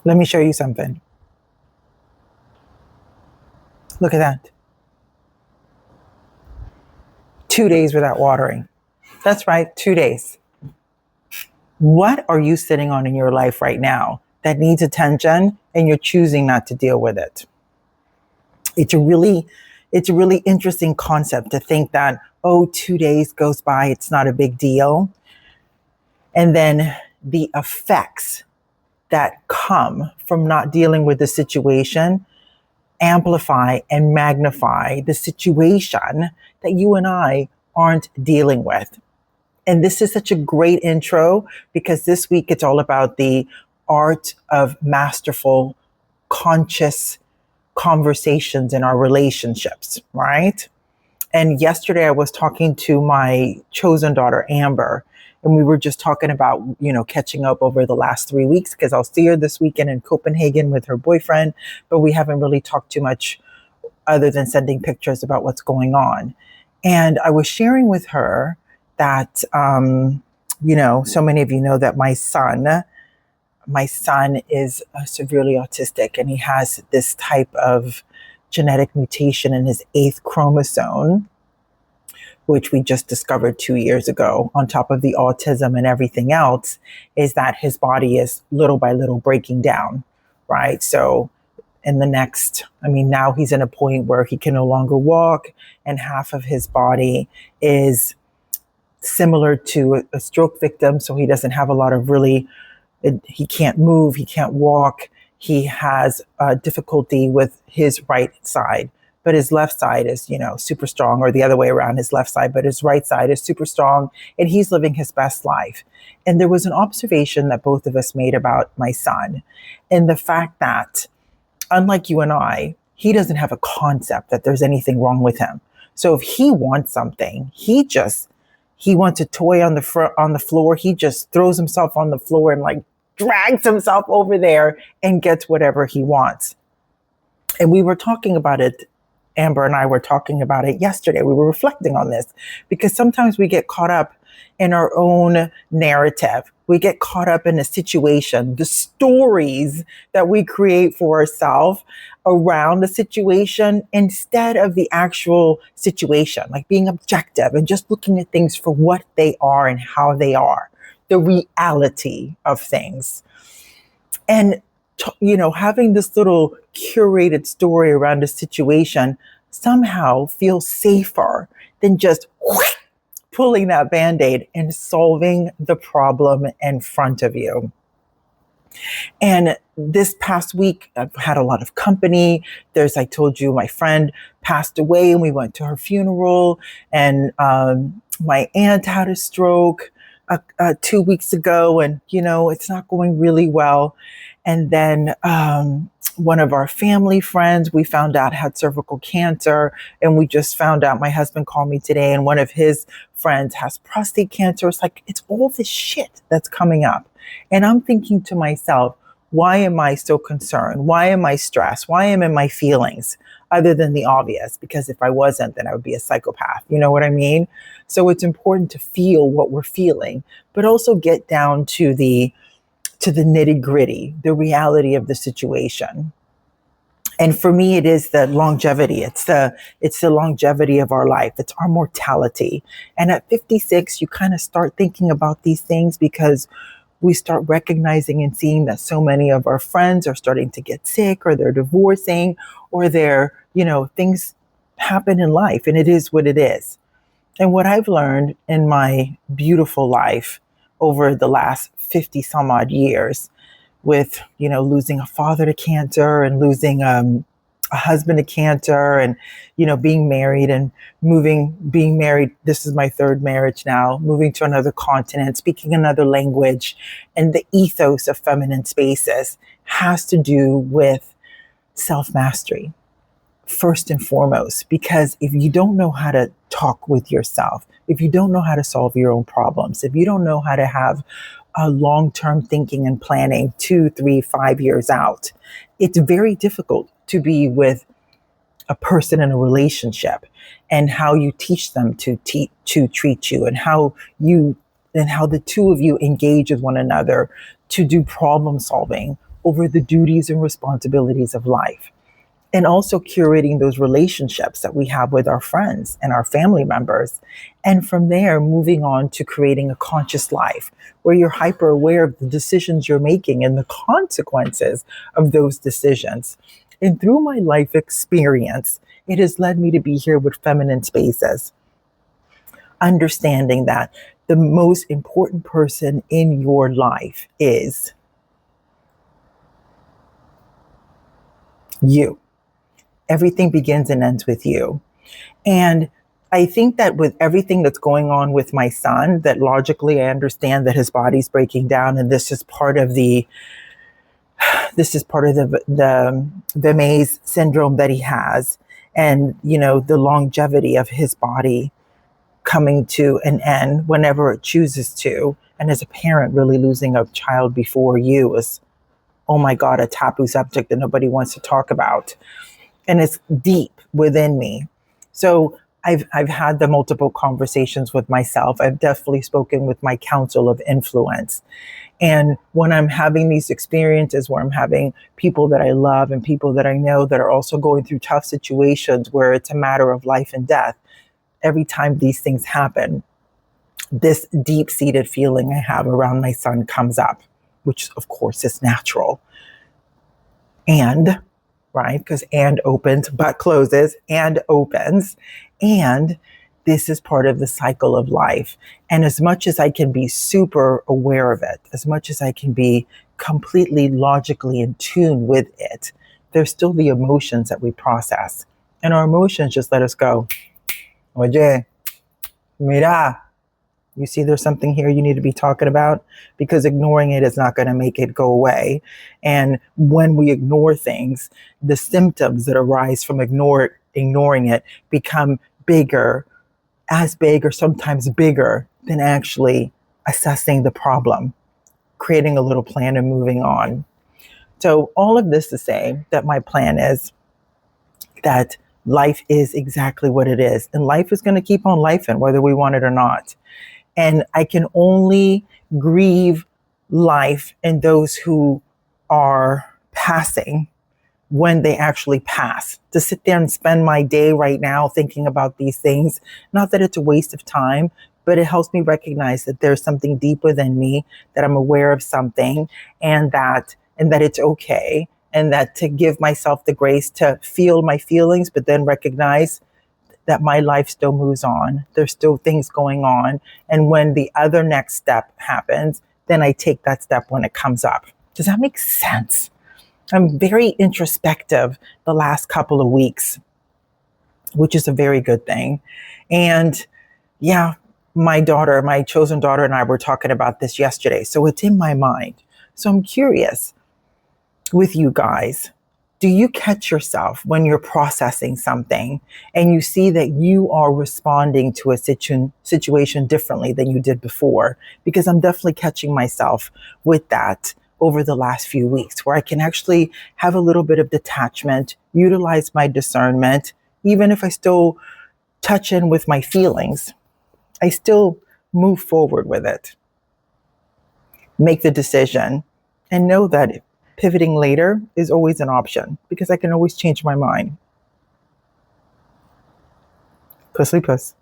Let me show you something. Look at that. 2 days without watering. That's right, 2 days. What are you sitting on in your life right now that needs attention and you're choosing not to deal with it? It's a really interesting concept to think that, 2 days goes by, it's not a big deal. And then the effects that come from not dealing with the situation amplify and magnify the situation that you and I aren't dealing with. And this is such a great intro because this week it's all about the art of masterful, conscious conversations in our relationships, right? And yesterday I was talking to my chosen daughter, Amber, and we were just talking about, catching up over the last 3 weeks because I'll see her this weekend in Copenhagen with her boyfriend, but we haven't really talked too much other than sending pictures about what's going on. And I was sharing with her that, so many of you know that my son is severely autistic, and he has this type of genetic mutation in his 8th chromosome, which we just discovered 2 years ago, on top of the autism and everything else, is that his body is little by little breaking down, right? So now he's in a point where he can no longer walk, and half of his body is similar to a stroke victim. So he doesn't have a lot of he can't move, he can't walk. He has difficulty with his right side, but his left side is, super strong, or the other way around, his left side, but his right side is super strong, and he's living his best life. And there was an observation that both of us made about my son, and the fact that, unlike you and I, he doesn't have a concept that there's anything wrong with him. So if he wants something, he wants a toy on the floor, he just throws himself on the floor and drags himself over there and gets whatever he wants. And we were talking about it, Amber and I were talking about it yesterday. We were reflecting on this because sometimes we get caught up in our own narrative. We get caught up in a situation, the stories that we create for ourselves around the situation instead of the actual situation, like being objective and just looking at things for what they are and how they are, the reality of things. And, having this little curated story around a situation somehow feels safer than just pulling that Band-Aid and solving the problem in front of you. And this past week, I've had a lot of company. I told you, my friend passed away and we went to her funeral, and my aunt had a stroke 2 weeks ago, and, it's not going really well. And then one of our family friends, we found out, had cervical cancer, and we just found out, my husband called me today, and one of his friends has prostate cancer. It's all this shit that's coming up. And I'm thinking to myself, why am I so concerned? Why am I stressed? Why am I in my feelings? Other than the obvious, because if I wasn't, then I would be a psychopath. You know what I mean? So it's important to feel what we're feeling, but also get down to the nitty gritty, the reality of the situation. And for me, it is the longevity. It's the longevity of our life. It's our mortality. And at 56, you kind of start thinking about these things because we start recognizing and seeing that so many of our friends are starting to get sick, or they're divorcing, or things happen in life, and it is what it is. And what I've learned in my beautiful life over the last 50 some odd years, with, losing a father to cancer, and losing a husband to cancer, and, being married and being married. This is my 3rd marriage now, moving to another continent, speaking another language. And the ethos of feminine spaces has to do with self-mastery, first and foremost, because if you don't know how to talk with yourself, if you don't know how to solve your own problems, if you don't know how to have a long-term thinking and planning 2, 3, 5 years out, it's very difficult to be with a person in a relationship, and how you teach them to treat you, and how the two of you engage with one another to do problem solving over the duties and responsibilities of life. And also curating those relationships that we have with our friends and our family members. And from there, moving on to creating a conscious life where you're hyper aware of the decisions you're making and the consequences of those decisions. And through my life experience, it has led me to be here with Feminine Spaces, understanding that the most important person in your life is you. Everything begins and ends with you. And I think that with everything that's going on with my son, that logically I understand that his body's breaking down, and this is part of the Vemay's syndrome that he has, and the longevity of his body coming to an end whenever it chooses to. And as a parent, really losing a child before you is, oh my God, a taboo subject that nobody wants to talk about. And it's deep within me. So I've had the multiple conversations with myself. I've definitely spoken with my council of influence. And when I'm having these experiences where I'm having people that I love and people that I know that are also going through tough situations where it's a matter of life and death, every time these things happen, this deep-seated feeling I have around my son comes up, which of course is natural. And right? Because and opens, but closes, and opens. And this is part of the cycle of life. And as much as I can be super aware of it, as much as I can be completely logically in tune with it, there's still the emotions that we process. And our emotions just let us go, oye, mira, you see there's something here you need to be talking about, because ignoring it is not going to make it go away. And when we ignore things, the symptoms that arise from ignoring it become bigger, as big or sometimes bigger than actually assessing the problem, creating a little plan and moving on. So all of this to say that my plan is that life is exactly what it is. And life is going to keep on lifing, whether we want it or not. And I can only grieve life and those who are passing when they actually pass. To sit there and spend my day right now thinking about these things, not that it's a waste of time, but it helps me recognize that there's something deep within me, that I'm aware of something, and that it's okay, and that to give myself the grace to feel my feelings, but then recognize that my life still moves on. There's still things going on. And when the other next step happens, then I take that step when it comes up. Does that make sense? I'm very introspective the last couple of weeks, which is a very good thing. And yeah, my chosen daughter and I were talking about this yesterday. So it's in my mind. So I'm curious with you guys. Do you catch yourself when you're processing something and you see that you are responding to a situation differently than you did before? Because I'm definitely catching myself with that over the last few weeks, where I can actually have a little bit of detachment, utilize my discernment, even if I still touch in with my feelings, I still move forward with it, make the decision, and know that pivoting later is always an option, because I can always change my mind. Pussy puss.